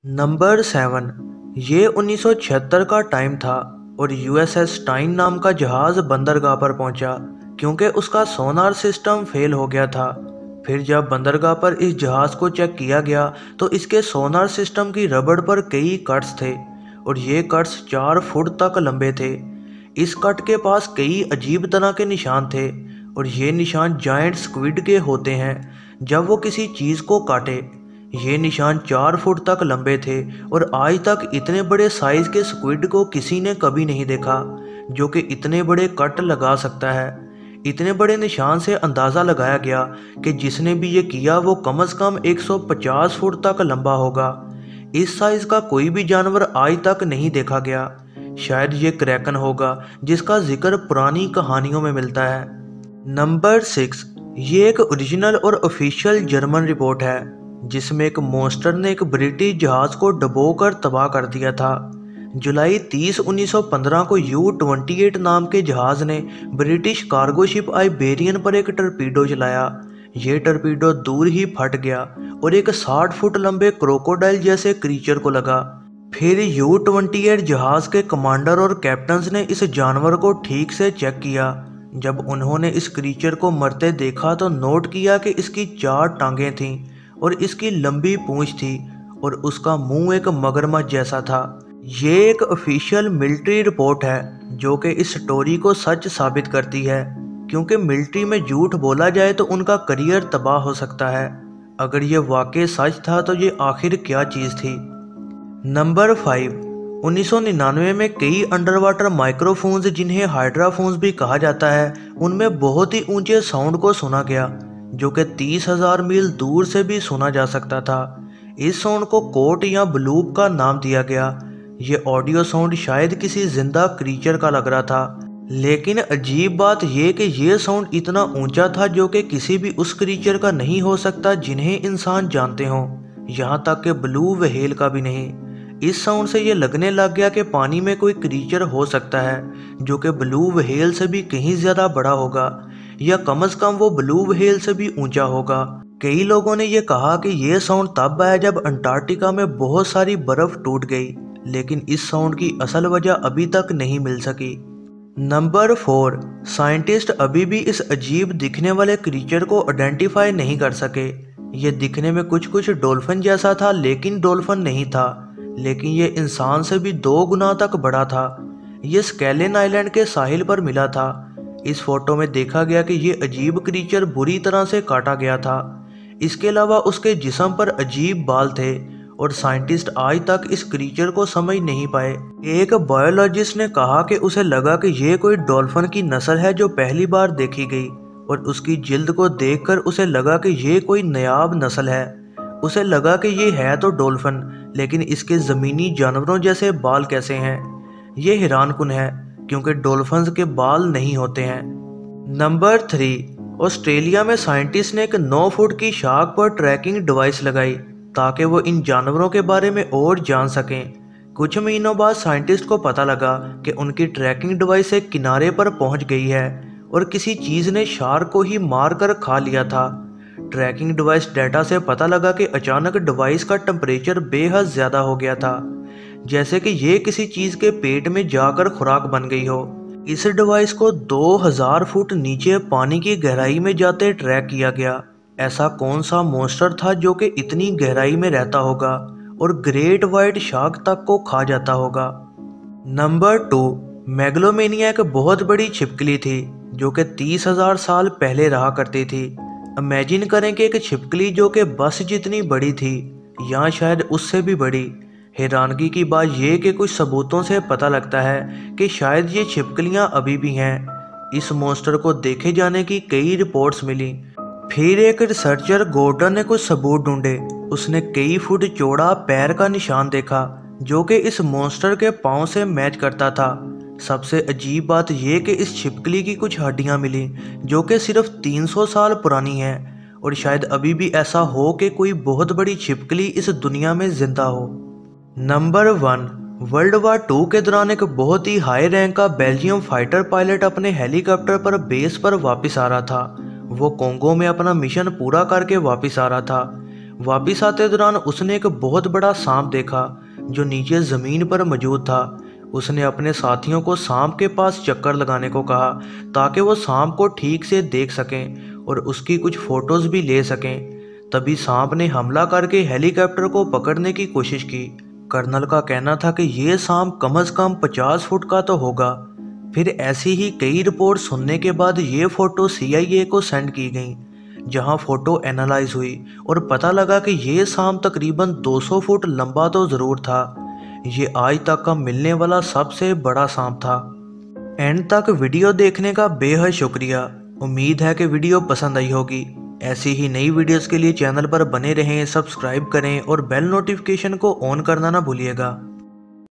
Number 7। ये 1976 का time था और यूएसएस टाइन नाम का जहाज़ बंदरगाह पर पहुंचा क्योंकि उसका सोनार सिस्टम फेल हो गया था। फिर जब बंदरगाह पर इस जहाज़ को चेक किया गया तो इसके सोनार सिस्टम की रबड़ पर कई कट्स थे और ये कट्स 4 फुट तक लंबे थे। इस कट के पास कई अजीब तरह के निशान थे और ये निशान जायंट स्क्विड के होते हैं जब वो किसी चीज़ को काटे। ये निशान 4 फुट तक लंबे थे और आज तक इतने बड़े साइज के स्क्विड को किसी ने कभी नहीं देखा जो कि इतने बड़े कट लगा सकता है। इतने बड़े निशान से अंदाज़ा लगाया गया कि जिसने भी ये किया वो कम से कम 150 फुट तक लंबा होगा। इस साइज का कोई भी जानवर आज तक नहीं देखा गया। शायद ये क्रैकन होगा जिसका जिक्र पुरानी कहानियों में मिलता है। नंबर 6। ये एक ओरिजिनल और ऑफिशियल जर्मन रिपोर्ट है जिसमें एक मॉन्स्टर ने एक ब्रिटिश जहाज को डुबोकर तबाह कर दिया था। जुलाई 30 1915 को U-28 नाम के जहाज ने ब्रिटिश कार्गो शिप आइबेरियन पर एक टर्पीडो चलाया। ये टर्पीडो दूर ही फट गया और एक 60 फुट लंबे क्रोकोडाइल जैसे क्रीचर को लगा। फिर U-28 जहाज के कमांडर और कैप्टन्स ने इस जानवर को ठीक से चेक किया। जब उन्होंने इस क्रीचर को मरते देखा तो नोट किया कि इसकी 4 टांगें थीं और इसकी लंबी पूंछ थी और उसका मुंह एक मगरमच्छ जैसा था। ये एक ऑफिशियल मिलिट्री रिपोर्ट है जो कि इस स्टोरी को सच साबित करती है क्योंकि मिलिट्री में झूठ बोला जाए तो उनका करियर तबाह हो सकता है। अगर ये वाकई सच था तो ये आखिर क्या चीज़ थी। नंबर 5। 1999 में कई अंडर वाटर माइक्रोफोन्स जिन्हें हाइड्राफोन्स भी कहा जाता है उनमें बहुत ही ऊंचे साउंड को सुना गया जो कि 30,000 मील दूर से भी सुना जा सकता था। इस साउंड को कोट या ब्लूप का नाम दिया गया। ये ऑडियो साउंड शायद किसी जिंदा क्रीचर का लग रहा था, लेकिन अजीब बात यह कि ये साउंड इतना ऊंचा था जो कि किसी भी उस क्रीचर का नहीं हो सकता जिन्हें इंसान जानते हों, यहाँ तक कि ब्लू व्हेल का भी नहीं। इस साउंड से ये लगने लग गया कि पानी में कोई क्रीचर हो सकता है जो कि ब्लू व्हेल से भी कहीं ज़्यादा बड़ा होगा या कम से कम वो ब्लू व्हेल से भी ऊंचा होगा। कई लोगों ने यह कहा कि यह साउंड तब आया जब अंटार्कटिका में बहुत सारी बर्फ टूट गई, लेकिन इस साउंड की असल वजह अभी तक नहीं मिल सकी। नंबर 4। साइंटिस्ट अभी भी इस अजीब दिखने वाले क्रीचर को आइडेंटिफाई नहीं कर सके। ये दिखने में कुछ डॉल्फिन जैसा था लेकिन डॉल्फिन नहीं था, लेकिन ये इंसान से भी 2 गुना तक बड़ा था। ये स्केलेन आइलैंड के साहिल पर मिला था। इस फोटो में देखा गया कि ये अजीब क्रीचर बुरी तरह से काटा गया था। इसके अलावा उसके जिस्म पर अजीब बाल थे और साइंटिस्ट आज तक इस क्रीचर को समझ नहीं पाए। एक बायोलॉजिस्ट ने कहा कि उसे लगा कि ये कोई डॉल्फिन की नस्ल है जो पहली बार देखी गई और उसकी जिल्द को देखकर उसे लगा कि ये कोई नायाब नस्ल है। उसे लगा कि ये है तो डॉल्फिन, लेकिन इसके ज़मीनी जानवरों जैसे बाल कैसे हैं। ये हैरानकुन है क्योंकि डॉल्फिन्स के बाल नहीं होते हैं। नंबर 3। ऑस्ट्रेलिया में साइंटिस्ट ने एक 9 फुट की शार्क पर ट्रैकिंग डिवाइस लगाई ताकि वो इन जानवरों के बारे में और जान सकें। कुछ महीनों बाद साइंटिस्ट को पता लगा कि उनकी ट्रैकिंग डिवाइस एक किनारे पर पहुंच गई है और किसी चीज़ ने शार्क को ही मार कर खा लिया था। ट्रैकिंग डिवाइस डेटा से पता लगा कि अचानक डिवाइस का टेम्परेचर बेहद ज़्यादा हो गया था, जैसे कि ये किसी चीज़ के पेट में जाकर खुराक बन गई हो। इस डिवाइस को 2000 फुट नीचे पानी की गहराई में जाते ट्रैक किया गया। ऐसा कौन सा मॉन्स्टर था जो कि इतनी गहराई में रहता होगा और ग्रेट वाइट शार्क तक को खा जाता होगा। नंबर 2। मेगलोमेनिया एक बहुत बड़ी छिपकली थी जो कि 30,000 साल पहले रहा करती थी। इमेजिन करें कि एक छिपकली जो कि बस जितनी बड़ी थी या शायद उससे भी बड़ी। हैरानगी की बात यह कि कुछ सबूतों से पता लगता है कि शायद ये छिपकलियां अभी भी हैं। इस मॉन्स्टर को देखे जाने की कई रिपोर्ट्स मिली। फिर एक रिसर्चर गॉर्डन ने कुछ सबूत ढूंढे। उसने कई फुट चौड़ा पैर का निशान देखा जो कि इस मॉन्स्टर के पांव से मैच करता था। सबसे अजीब बात यह कि इस छिपकली की कुछ हड्डियां मिली जो कि सिर्फ 300 साल पुरानी हैं और शायद अभी भी ऐसा हो कि कोई बहुत बड़ी छिपकली इस दुनिया में जिंदा हो। नंबर 1। वर्ल्ड वार 2 के दौरान एक बहुत ही हाई रैंक का बेल्जियम फाइटर पायलट अपने हेलीकॉप्टर पर बेस पर वापस आ रहा था। वो कोंगो में अपना मिशन पूरा करके वापस आ रहा था। वापिस आते दौरान उसने एक बहुत बड़ा सांप देखा जो नीचे ज़मीन पर मौजूद था। उसने अपने साथियों को सांप के पास चक्कर लगाने को कहा ताकि वो सांप को ठीक से देख सकें और उसकी कुछ फ़ोटोज़ भी ले सकें। तभी सांप ने हमला करके हेलीकॉप्टर को पकड़ने की कोशिश की। कर्नल का कहना था कि ये सांप कम से कम 50 फुट का तो होगा। फिर ऐसी ही कई रिपोर्ट सुनने के बाद ये फ़ोटो CIA को सेंड की गई, जहां फ़ोटो एनालाइज हुई और पता लगा कि ये सांप तकरीबन 200 फुट लंबा तो ज़रूर था। ये आज तक का मिलने वाला सबसे बड़ा सांप था। एंड तक वीडियो देखने का बेहद शुक्रिया। उम्मीद है कि वीडियो पसंद आई होगी। ऐसी ही नई वीडियोस के लिए चैनल पर बने रहें, सब्सक्राइब करें और बेल नोटिफिकेशन को ऑन करना ना भूलिएगा।